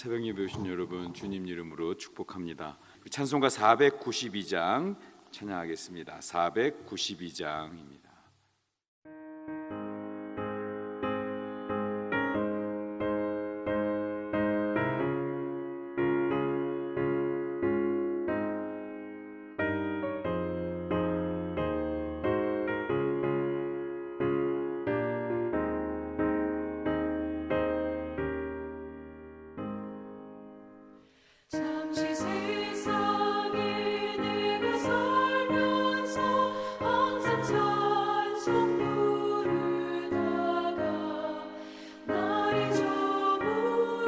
새벽 예배 오신 여러분 주님 이름으로 축복합니다. 찬송가 492장 찬양하겠습니다. 492장입니다. 잠시 세상에 내가 살면서 항상 찬송 부르다가 날이 저물어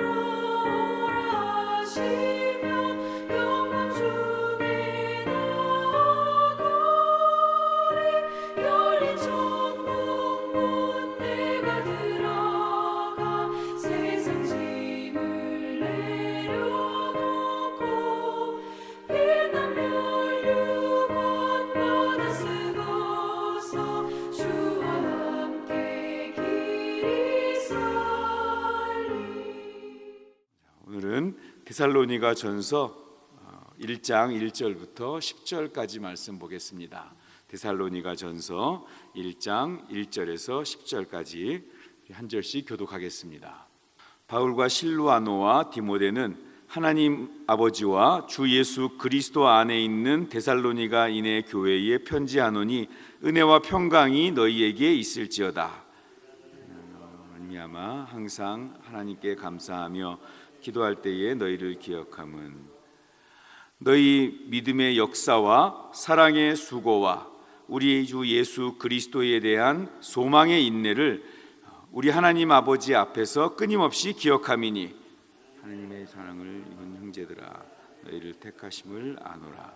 오라 하시면 영광 중에 나아가리 열린 천국 문 내가 들어가 세상 짐을 내려놓고 빛난 멸류관 받아 쓰고서 주와 함께 길이 살리. 오늘은 데살로니가 전서 1장 1절부터 10절까지 말씀 보겠습니다. 데살로니가 전서 1장 1절에서 10절까지 한 절씩 교독하겠습니다. 바울과 실루아노와 디모데는 하나님 아버지와 주 예수 그리스도 안에 있는 데살로니가인의 교회에 편지하노니 은혜와 평강이 너희에게 있을지어다. 말미암아 항상 하나님께 감사하며 기도할 때에 너희를 기억함은 너희 믿음의 역사와 사랑의 수고와 우리 주 예수 그리스도에 대한 소망의 인내를 우리 하나님 아버지 앞에서 끊임없이 기억함이니 하나님의 사랑을 입은 형제들아 너희를 택하심을 아노라.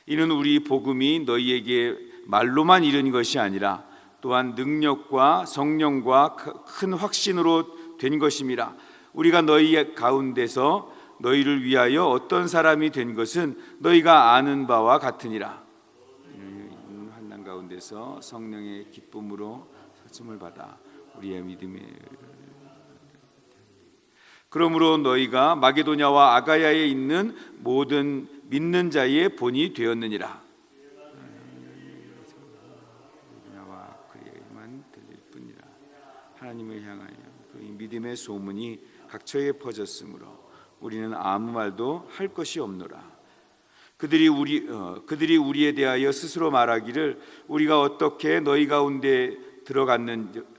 이는 우리 복음이 너희에게 말로만 이른 것이 아니라 또한 능력과 성령과 큰 확신으로 된 것임이라. 우리가 너희 가운데서 너희를 위하여 어떤 사람이 된 것은 너희가 아는 바와 같으니라. 환난 가운데서 성령의 기쁨으로 사춤을 받아 우리의 믿음에 그러므로 너희가 마게도냐와 아가야에 있는 모든 믿는 자의 본이 되었느니라. 마게도냐와 그에게만 들릴 뿐이라. 하나님을 향하여 그의 믿음의 소문이 각처에 퍼졌으므로 우리는 아무 말도 할 것이 없노라. 그들이 우리에 대하여 스스로 말하기를 우리가 어떻게 너희 가운데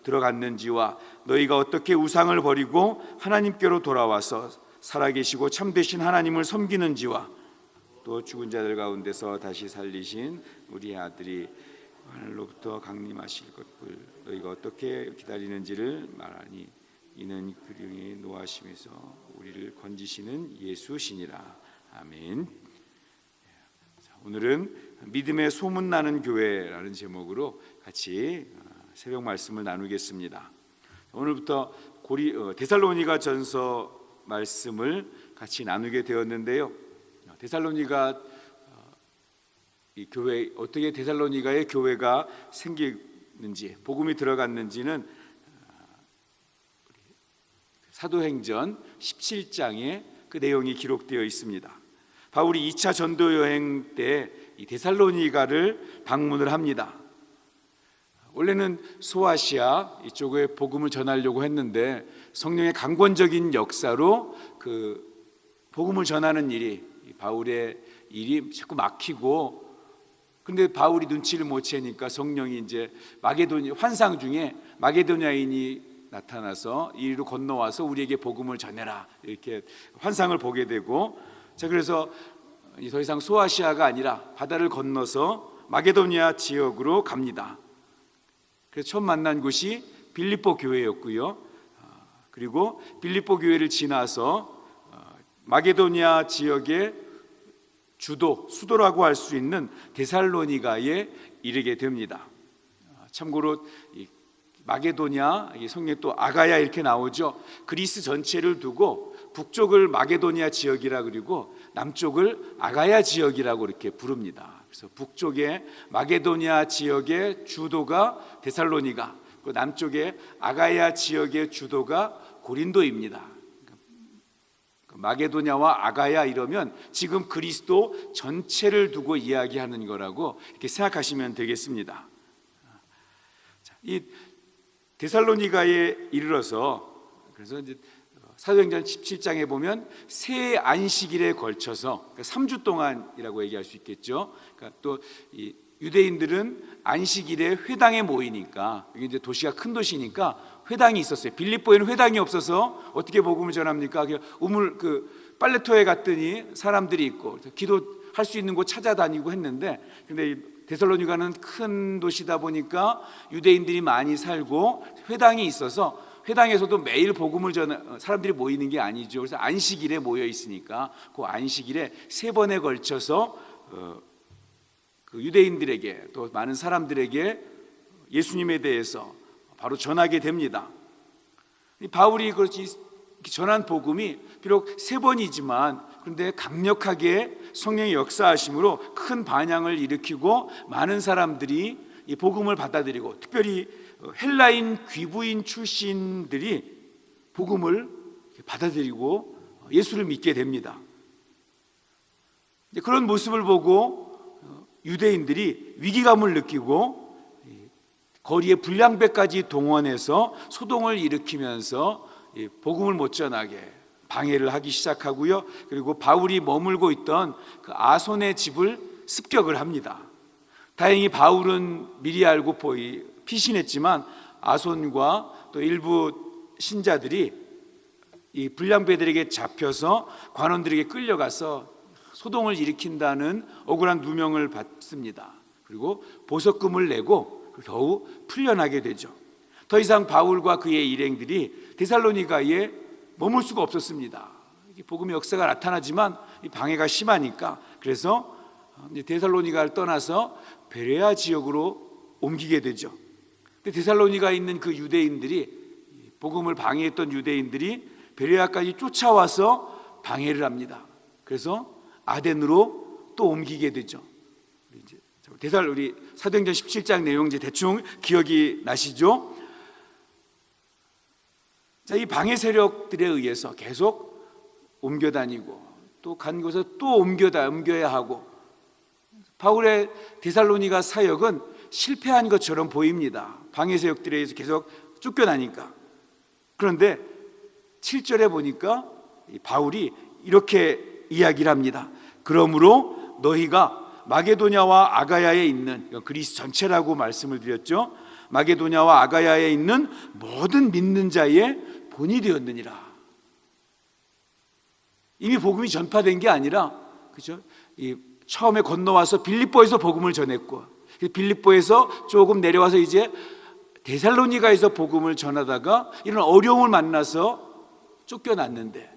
들어갔는지와 너희가 어떻게 우상을 버리고 하나님께로 돌아와서 살아계시고 참되신 하나님을 섬기는지와 또 죽은 자들 가운데서 다시 살리신 우리 아들이 하늘로부터 강림하실 것을 너희가 어떻게 기다리는지를 말하니 이는 그령의 노하심에서 우리를 건지시는 예수시니라. 아멘. 오늘은 믿음의 소문나는 교회라는 제목으로 같이 새벽 말씀을 나누겠습니다. 오늘부터 데살로니가 전서 말씀을 같이 나누게 되었는데요. 데살로니가 이 교회 어떻게 데살로니가의 교회가 생기는지 복음이 들어갔는지는 사도행전 17장에 그 내용이 기록되어 있습니다. 바울이 2차 전도 여행 때 이 데살로니가를 방문을 합니다. 원래는 소아시아 이쪽에 복음을 전하려고 했는데 성령의 강권적인 역사로 그 복음을 전하는 일이 바울의 일이 자꾸 막히고 근데 바울이 눈치를 못 채니까 성령이 이제 마게도냐 환상 중에 마게도냐인이 나타나서 이리로 건너와서 우리에게 복음을 전해라 이렇게 환상을 보게 되고 자 그래서 더 이상 소아시아가 아니라 바다를 건너서 마게도냐 지역으로 갑니다. 그래서 처음 만난 곳이 빌립보 교회였고요. 그리고 빌립보 교회를 지나서 마게도냐 지역의 수도라고 할 수 있는 데살로니가에 이르게 됩니다. 참고로 마게도냐, 성경에 또 아가야 이렇게 나오죠. 그리스 전체를 두고 북쪽을 마게도냐 지역이라 그리고 남쪽을 아가야 지역이라고 이렇게 부릅니다. 그래서 북쪽의 마게도냐 지역의 주도가 데살로니가, 그 남쪽의 아가야 지역의 주도가 고린도입니다. 마게도냐와 아가야 이러면 지금 그리스도 전체를 두고 이야기하는 거라고 이렇게 생각하시면 되겠습니다. 이 데살로니가에 이르러서 그래서 이제 사도행전 17장에 보면 새 안식일에 걸쳐서 3주 동안이라고 얘기할 수 있겠죠. 그러니까 또 이 유대인들은 안식일에 회당에 모이니까 이게 이제 도시가 큰 도시니까 회당이 있었어요. 빌립보에는 회당이 없어서 어떻게 복음을 전합니까? 우물 빨래터에 갔더니 사람들이 있고 기도할 수 있는 곳 찾아다니고 했는데, 근데 데살로니가는 큰 도시다 보니까 유대인들이 많이 살고 회당이 있어서 회당에서도 매일 복음을 사람들이 모이는 게 아니죠. 그래서 안식일에 모여 있으니까 그 안식일에 3번에 걸쳐서 그 유대인들에게 또 많은 사람들에게 예수님에 대해서 바로 전하게 됩니다. 바울이 그렇지 전한 복음이 비록 3번이지만 그런데 강력하게 성령의 역사하심으로 큰 반향을 일으키고 많은 사람들이 이 복음을 받아들이고, 특별히 헬라인 귀부인 출신들이 복음을 받아들이고 예수를 믿게 됩니다. 그런 모습을 보고 유대인들이 위기감을 느끼고 거리에 불량배까지 동원해서 소동을 일으키면서 복음을 못 전하게 방해를 하기 시작하고요. 그리고 바울이 머물고 있던 그 아손의 집을 습격을 합니다. 다행히 바울은 미리 알고 피신했지만 아손과 또 일부 신자들이 이 불량배들에게 잡혀서 관원들에게 끌려가서 소동을 일으킨다는 억울한 누명을 받습니다. 그리고 보석금을 내고 겨우 풀려나게 되죠. 더 이상 바울과 그의 일행들이 데살로니가에 머물 수가 없었습니다. 복음의 역사가 나타나지만 방해가 심하니까, 그래서 데살로니가를 떠나서 베레아 지역으로 옮기게 되죠. 데살로니가에 있는 그 유대인들이, 복음을 방해했던 유대인들이 베레아까지 쫓아와서 방해를 합니다. 그래서 아덴으로 또 옮기게 되죠. 우리 사도행전 17장 내용 이제 대충 기억이 나시죠? 자, 이 방해 세력들에 의해서 계속 옮겨다니고 또 간 곳에 또 옮겨야 하고, 바울의 데살로니가 사역은 실패한 것처럼 보입니다. 방해 세력들에 의해서 계속 쫓겨나니까. 그런데 7절에 보니까 바울이 이렇게 이야기를 합니다. 그러므로 너희가 마게도냐와 아가야에 있는, 그리스 전체라고 말씀을 드렸죠. 마게도냐와 아가야에 있는 모든 믿는 자의 본이 되었느니라. 이미 복음이 전파된 게 아니라, 그죠? 처음에 건너와서 빌립보에서 복음을 전했고, 빌립보에서 조금 내려와서 이제 데살로니가에서 복음을 전하다가 이런 어려움을 만나서 쫓겨났는데,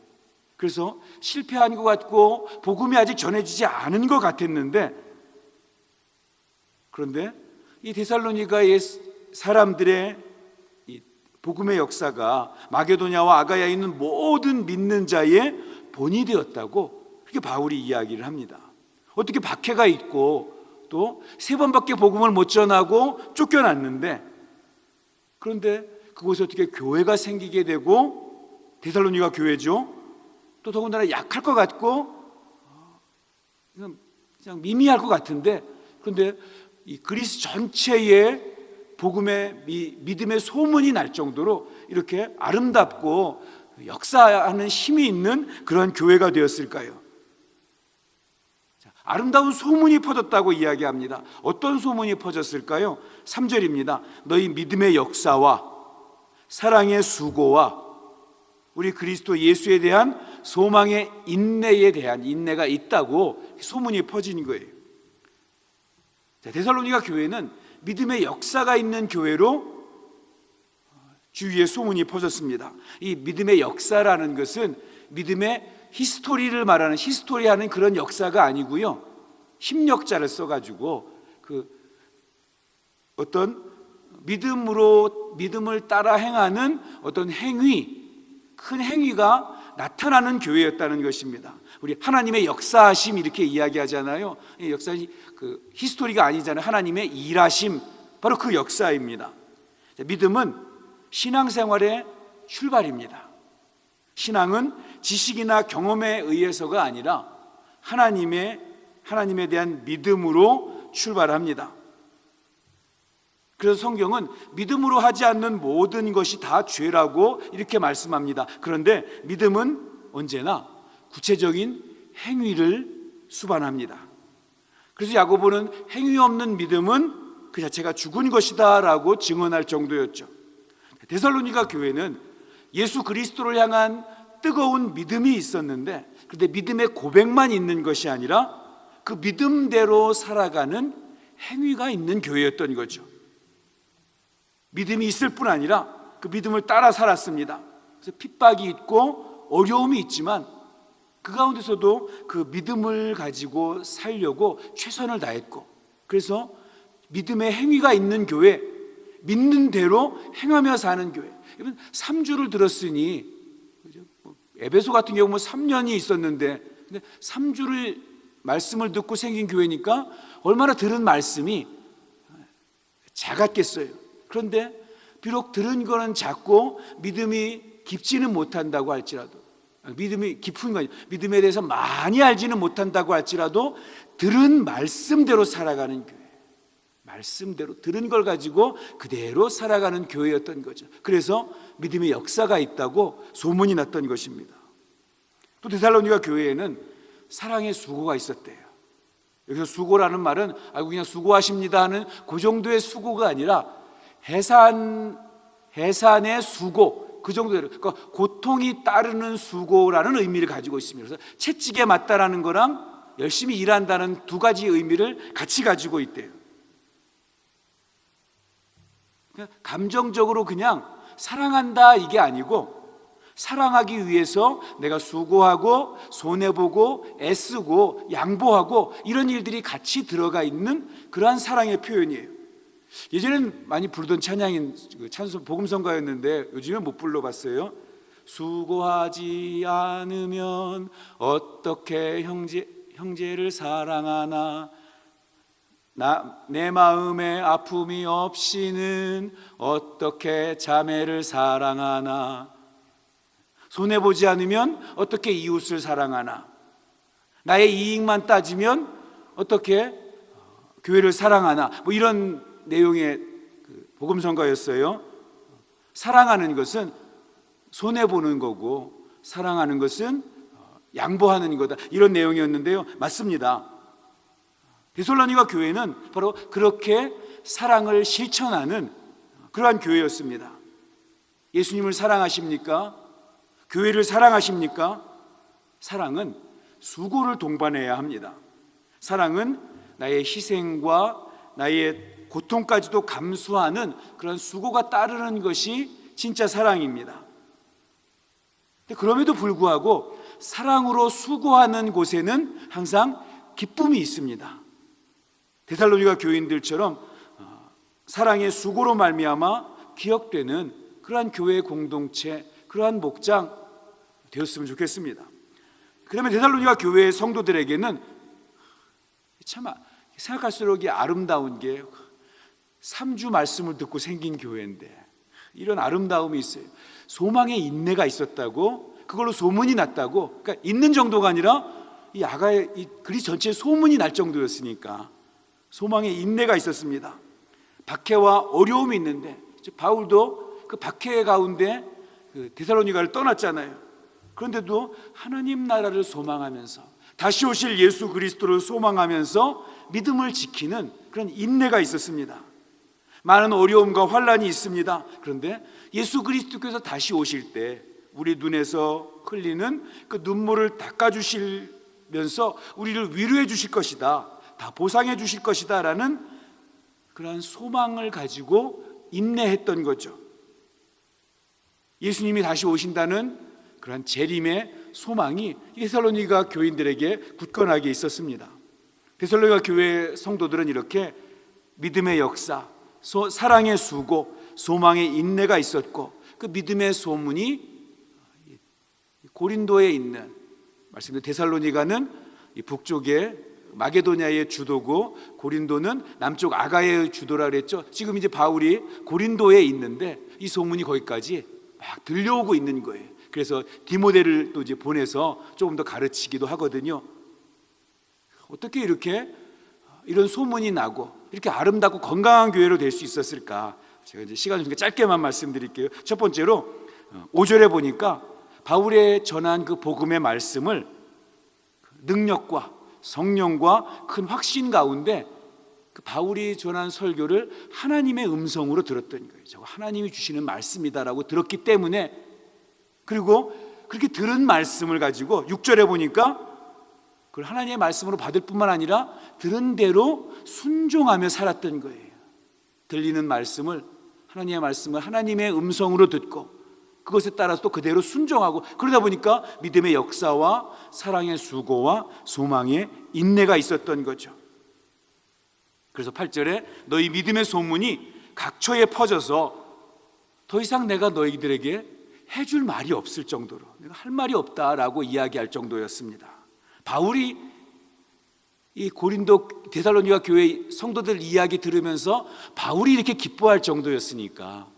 그래서 실패한 것 같고 복음이 아직 전해지지 않은 것 같았는데, 그런데 이 데살로니가의 사람들의 이 복음의 역사가 마게도냐와 아가야에 있는 모든 믿는 자의 본이 되었다고 그렇게 바울이 이야기를 합니다. 어떻게 박해가 있고 또 3번밖에 복음을 못 전하고 쫓겨났는데, 그런데 그곳에 어떻게 교회가 생기게 되고, 데살로니가 교회죠. 또 더군다나 약할 것 같고 그냥 미미할 것 같은데, 그런데 이 그리스 전체에 복음의 믿음의 소문이 날 정도로 이렇게 아름답고 역사하는 힘이 있는 그런 교회가 되었을까요? 아름다운 소문이 퍼졌다고 이야기합니다. 어떤 소문이 퍼졌을까요? 3절입니다. 너희 믿음의 역사와 사랑의 수고와 우리 그리스도 예수에 대한 소망의 인내에 대한 인내가 있다고 소문이 퍼진 거예요. 데살로니가 교회는 믿음의 역사가 있는 교회로 주위에 소문이 퍼졌습니다. 이 믿음의 역사라는 것은 믿음의 히스토리를 말하는, 히스토리하는 그런 역사가 아니고요, 힘력자를 써가지고 어떤 믿음을 따라 행하는 어떤 행위, 큰 행위가 나타나는 교회였다는 것입니다. 우리 하나님의 역사하심 이렇게 이야기하잖아요. 역사는 히스토리가 아니잖아요. 하나님의 일하심, 바로 그 역사입니다. 믿음은 신앙생활의 출발입니다. 신앙은 지식이나 경험에 의해서가 아니라 하나님에 대한 믿음으로 출발합니다. 그래서 성경은 믿음으로 하지 않는 모든 것이 다 죄라고 이렇게 말씀합니다. 그런데 믿음은 언제나 구체적인 행위를 수반합니다. 그래서 야고보는 행위 없는 믿음은 그 자체가 죽은 것이다 라고 증언할 정도였죠. 데살로니가 교회는 예수 그리스도를 향한 뜨거운 믿음이 있었는데, 그런데 믿음의 고백만 있는 것이 아니라 그 믿음대로 살아가는 행위가 있는 교회였던 거죠. 믿음이 있을 뿐 아니라 그 믿음을 따라 살았습니다. 그래서 핍박이 있고 어려움이 있지만 그 가운데서도 그 믿음을 가지고 살려고 최선을 다했고, 그래서 믿음의 행위가 있는 교회, 믿는 대로 행하며 사는 교회. 3주를 들었으니, 에베소 같은 경우 3년이 있었는데, 근데 3주를 말씀을 듣고 생긴 교회니까 얼마나 들은 말씀이 작았겠어요. 그런데 비록 들은 거는 작고 믿음이 깊지는 못한다고 할지라도, 믿음이 깊은 거 아니에요. 믿음에 대해서 많이 알지는 못한다고 할지라도 들은 말씀대로 살아가는 교회, 말씀대로 들은 걸 가지고 그대로 살아가는 교회였던 거죠. 그래서 믿음의 역사가 있다고 소문이 났던 것입니다. 또 데살로니가 교회에는 사랑의 수고가 있었대요. 여기서 수고라는 말은 그냥 수고하십니다 하는 그 정도의 수고가 아니라 해산의 수고, 그 정도로, 그러니까 고통이 따르는 수고라는 의미를 가지고 있습니다. 그래서 채찍에 맞다라는 거랑 열심히 일한다는 두 가지 의미를 같이 가지고 있대요. 감정적으로 그냥 사랑한다 이게 아니고, 사랑하기 위해서 내가 수고하고 손해보고 애쓰고 양보하고 이런 일들이 같이 들어가 있는 그러한 사랑의 표현이에요. 예전엔 많이 부르던 찬양인 찬송 복음성가였는데 요즘은 못 불러봤어요. 수고하지 않으면 어떻게 형제를 사랑하나, 내 마음에 아픔이 없이는 어떻게 자매를 사랑하나, 손해보지 않으면 어떻게 이웃을 사랑하나, 나의 이익만 따지면 어떻게 교회를 사랑하나, 이런 내용의 복음성가였어요. 사랑하는 것은 손해보는 거고 사랑하는 것은 양보하는 거다, 이런 내용이었는데요. 맞습니다. 데살로니가 교회는 바로 그렇게 사랑을 실천하는 그러한 교회였습니다. 예수님을 사랑하십니까? 교회를 사랑하십니까? 사랑은 수고를 동반해야 합니다. 사랑은 나의 희생과 나의 고통까지도 감수하는 그런 수고가 따르는 것이 진짜 사랑입니다. 그럼에도 불구하고 사랑으로 수고하는 곳에는 항상 기쁨이 있습니다. 데살로니가 교인들처럼 사랑의 수고로 말미암아 기억되는 그러한 교회 공동체, 그러한 목장 되었으면 좋겠습니다. 그러면 데살로니가 교회의 성도들에게는 참 생각할수록 아름다운 게 3주 말씀을 듣고 생긴 교회인데 이런 아름다움이 있어요. 소망의 인내가 있었다고, 그걸로 소문이 났다고. 그러니까 있는 정도가 아니라 이 아가의 이 그리 전체에 소문이 날 정도였으니까 소망의 인내가 있었습니다. 박해와 어려움이 있는데 바울도 그 박해 가운데 데살로니가를 떠났잖아요. 그런데도 하나님 나라를 소망하면서 다시 오실 예수 그리스도를 소망하면서 믿음을 지키는 그런 인내가 있었습니다. 많은 어려움과 환란이 있습니다. 그런데 예수 그리스도께서 다시 오실 때 우리 눈에서 흘리는 그 눈물을 닦아주시면서 우리를 위로해 주실 것이다, 다 보상해 주실 것이다 라는 그러한 소망을 가지고 인내했던 거죠. 예수님이 다시 오신다는 그러한 재림의 소망이 데살로니가 교인들에게 굳건하게 있었습니다. 데살로니가 교회 성도들은 이렇게 믿음의 역사, 사랑의 수고, 소망의 인내가 있었고, 그 믿음의 소문이 고린도에 있는, 말씀드린 데살로니가는 북쪽에 마게도냐의 주도고 고린도는 남쪽 아가야의 주도라 그랬죠. 지금 이제 바울이 고린도에 있는데 이 소문이 거기까지 막 들려오고 있는 거예요. 그래서 디모데를 또 이제 보내서 조금 더 가르치기도 하거든요. 어떻게 이렇게 이런 소문이 나고 이렇게 아름답고 건강한 교회로 될 수 있었을까? 제가 이제 시간 중에 짧게만 말씀드릴게요. 첫 번째로 5절에 보니까 바울의 전한 그 복음의 말씀을 능력과 성령과 큰 확신 가운데 그 바울이 전한 설교를 하나님의 음성으로 들었던 거예요. 저거 하나님이 주시는 말씀이다라고 들었기 때문에, 그리고 그렇게 들은 말씀을 가지고 6절에 보니까 그걸 하나님의 말씀으로 받을 뿐만 아니라 들은 대로 순종하며 살았던 거예요. 들리는 말씀을, 하나님의 말씀을 하나님의 음성으로 듣고 그것에 따라서 또 그대로 순종하고, 그러다 보니까 믿음의 역사와 사랑의 수고와 소망의 인내가 있었던 거죠. 그래서 8절에 너희 믿음의 소문이 각처에 퍼져서 더 이상 내가 너희들에게 해줄 말이 없을 정도로, 내가 할 말이 없다라고 이야기할 정도였습니다. 바울이 이 고린도 데살로니가 교회 성도들 이야기 들으면서 바울이 이렇게 기뻐할 정도였으니까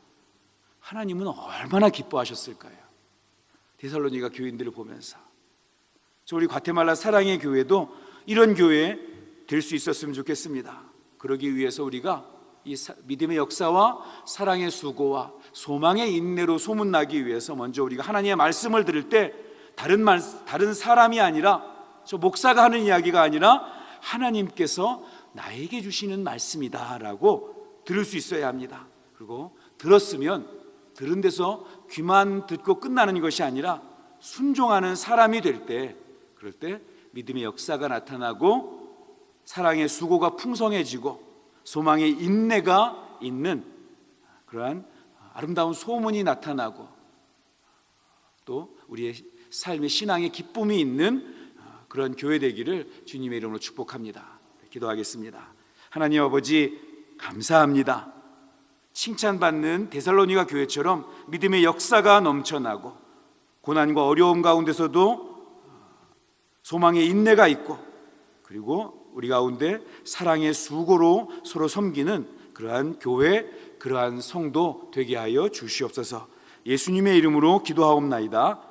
하나님은 얼마나 기뻐하셨을까요? 데살로니가 교인들을 보면서. 우리 과테말라 사랑의 교회도 이런 교회 될 수 있었으면 좋겠습니다. 그러기 위해서 우리가 이 믿음의 역사와 사랑의 수고와 소망의 인내로 소문나기 위해서 먼저 우리가 하나님의 말씀을 들을 때 다른 사람이 아니라, 저 목사가 하는 이야기가 아니라 하나님께서 나에게 주시는 말씀이다라고 들을 수 있어야 합니다. 그리고 들었으면 들은 데서 귀만 듣고 끝나는 것이 아니라 순종하는 사람이 될 때, 그럴 때 믿음의 역사가 나타나고 사랑의 수고가 풍성해지고 소망의 인내가 있는 그러한 아름다운 소문이 나타나고 또 우리의 삶의 신앙의 기쁨이 있는 그런 교회 되기를 주님의 이름으로 축복합니다. 기도하겠습니다. 하나님 아버지, 감사합니다. 칭찬받는 데살로니가 교회처럼 믿음의 역사가 넘쳐나고 고난과 어려움 가운데서도 소망의 인내가 있고, 그리고 우리 가운데 사랑의 수고로 서로 섬기는 그러한 교회, 그러한 성도 되게 하여 주시옵소서. 예수님의 이름으로 기도하옵나이다.